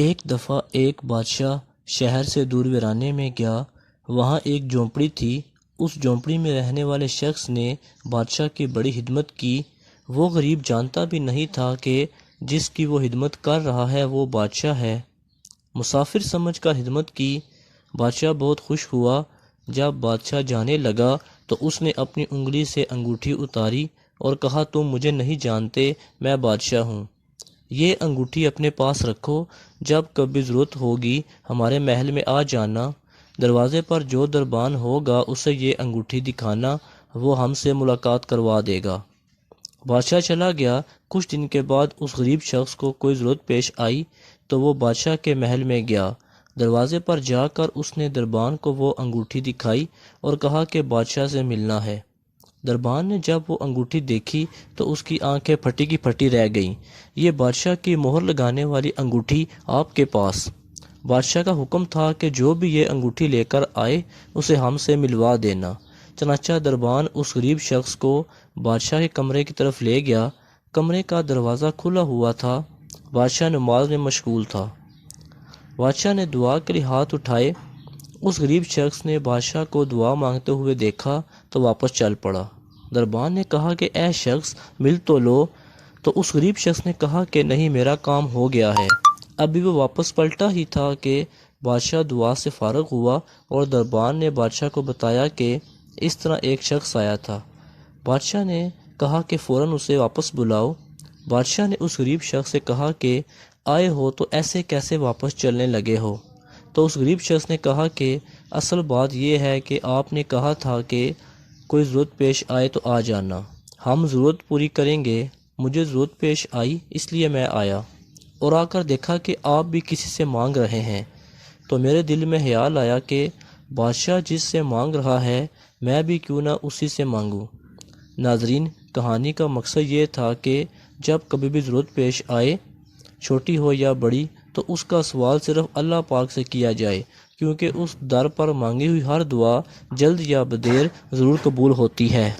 ایک دفعہ ایک بادشاہ شہر سے دور ویرانے میں گیا۔ وہاں ایک جھونپڑی تھی۔ اس جھونپڑی میں رہنے والے شخص نے بادشاہ کی بڑی خدمت کی۔ وہ غریب جانتا بھی نہیں تھا کہ جس کی وہ خدمت کر رہا ہے وہ بادشاہ ہے۔ مسافر سمجھ کر خدمت کی۔ بادشاہ بہت خوش ہوا۔ جب بادشاہ جانے لگا تو اس نے اپنی انگلی سے انگوٹھی اتاری اور کہا، تم مجھے نہیں جانتے، میں بادشاہ ہوں۔ یہ انگوٹھی اپنے پاس رکھو، جب کبھی ضرورت ہوگی ہمارے محل میں آ جانا۔ دروازے پر جو دربان ہوگا اسے یہ انگوٹھی دکھانا، وہ ہم سے ملاقات کروا دے گا۔ بادشاہ چلا گیا۔ کچھ دن کے بعد اس غریب شخص کو کوئی ضرورت پیش آئی تو وہ بادشاہ کے محل میں گیا۔ دروازے پر جا کر اس نے دربان کو وہ انگوٹھی دکھائی اور کہا کہ بادشاہ سے ملنا ہے۔ دربان نے جب وہ انگوٹھی دیکھی تو اس کی آنکھیں پھٹی کی پھٹی رہ گئیں۔ یہ بادشاہ کی مہر لگانے والی انگوٹھی آپ کے پاس؟ بادشاہ کا حکم تھا کہ جو بھی یہ انگوٹھی لے کر آئے اسے ہم سے ملوا دینا۔ چنانچہ دربان اس غریب شخص کو بادشاہ کے کمرے کی طرف لے گیا۔ کمرے کا دروازہ کھلا ہوا تھا۔ بادشاہ نماز میں مشغول تھا۔ بادشاہ نے دعا کے لیے ہاتھ اٹھائے۔ اس غریب شخص نے بادشاہ کو دعا مانگتے ہوئے دیکھا تو واپس چل پڑا۔ دربان نے کہا کہ اے شخص مل تو لو، تو اس غریب شخص نے کہا کہ نہیں، میرا کام ہو گیا ہے۔ ابھی وہ واپس پلٹا ہی تھا کہ بادشاہ دعا سے فارغ ہوا اور دربان نے بادشاہ کو بتایا کہ اس طرح ایک شخص آیا تھا۔ بادشاہ نے کہا کہ فوراً اسے واپس بلاؤ۔ بادشاہ نے اس غریب شخص سے کہا کہ آئے ہو تو ایسے کیسے واپس چلنے لگے ہو؟ تو اس غریب شخص نے کہا کہ اصل بات یہ ہے کہ آپ نے کہا تھا کہ کوئی ضرورت پیش آئے تو آ جانا، ہم ضرورت پوری کریں گے۔ مجھے ضرورت پیش آئی اس لیے میں آیا، اور آ کر دیکھا کہ آپ بھی کسی سے مانگ رہے ہیں، تو میرے دل میں خیال آیا کہ بادشاہ جس سے مانگ رہا ہے میں بھی کیوں نہ اسی سے مانگوں۔ ناظرین، کہانی کا مقصد یہ تھا کہ جب کبھی بھی ضرورت پیش آئے، چھوٹی ہو یا بڑی، تو اس کا سوال صرف اللہ پاک سے کیا جائے، کیونکہ اس در پر مانگی ہوئی ہر دعا جلد یا بدیر ضرور قبول ہوتی ہے۔